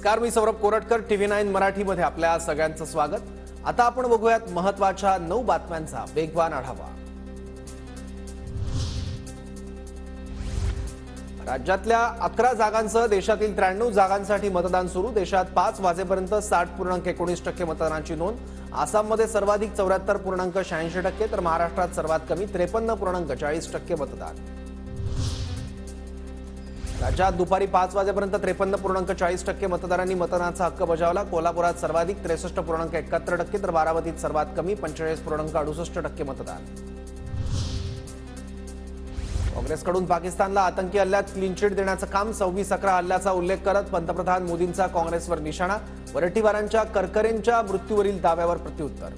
नमस्कार, मी सौरभ कोरटकर. TV9 मराठीमध्ये आपल्या सगळ्यांचं स्वागत. आता आपण बघूयात महत्त्वाच्या 9 बातम्यांचा वेगवान आढावा. राज्यातल्या 11 जागांसह देशातील 93 जागांसाठी मतदान सुरू. देशात 5 वाजेपर्यंत 60.19% मतदानाची नोंद. आसाममध्ये सर्वाधिक 74.86% तर महाराष्ट्रात सर्वात कमी 53.40% मतदान. राज्यात दुपारी 5 वाजेपर्यंत 53.40% मतदारांनी मतदानाचा हक्क बजावला. कोल्हापुरात सर्वाधिक 63.71% तर बारामतीत सर्वात कमी 45.68% मतदान. काँग्रेसकडून पाकिस्तानला आतंकी हल्ल्यात क्लीन चिट देण्याचं काम. 26/11 हल्ल्याचा उल्लेख करत पंतप्रधान मोदींचा काँग्रेसवर निशाणा. वरठीवारांच्या करकरेंच्या मृत्यूवरील दाव्यावर प्रत्युत्तर.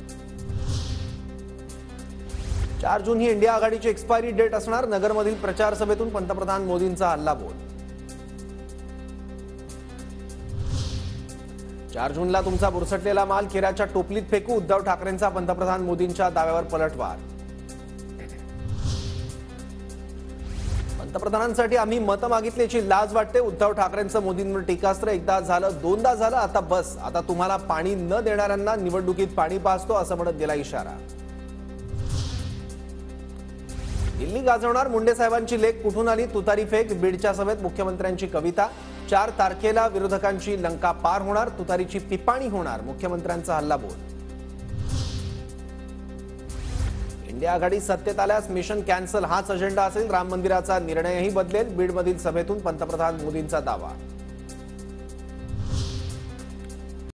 4 जून ही इंडिया आघाडीची एक्सपायरी डेट असणार. नगरमधील प्रचार सभेतून पंतप्रधान मोदींचा हल्लाबोल. 4 जूनला तुमचा बुरसटलेला माल केराच्या टोपलीत फेकू. उद्धव ठाकरेंचा पंतप्रधान मोदींच्या दाव्यावर पलटवार. पंतप्रधानांसाठी आम्ही मतं मागितल्याची लाज वाटते. उद्धव ठाकरेंचं मोदींवर टीकास्त्र. एकदा झालं, दोनदा झालं, आता बस. आता तुम्हाला पाणी न देणाऱ्यांना निवडणुकीत पाणी पाजतो असं म्हणत दिला इशारा. दिल्ली गाजवणार. मुंडे साहेबांची लेख कुठून आली? तुतारी फेक. बीडच्या सभेत मुख्यमंत्र्यांची कविता. 4 तारखेला विरोधकांची लंका पार होणार. तुतारीची पिपाणी होणार. मुख्यमंत्र्यांचा हल्लाबोल. इंडिया आघाडी सत्तेत आल्यास मिशन कॅन्सल हाच अजेंडा असेल. राम मंदिराचा निर्णयही बदलेल. बीडमधील सभेतून पंतप्रधान मोदींचा दावा.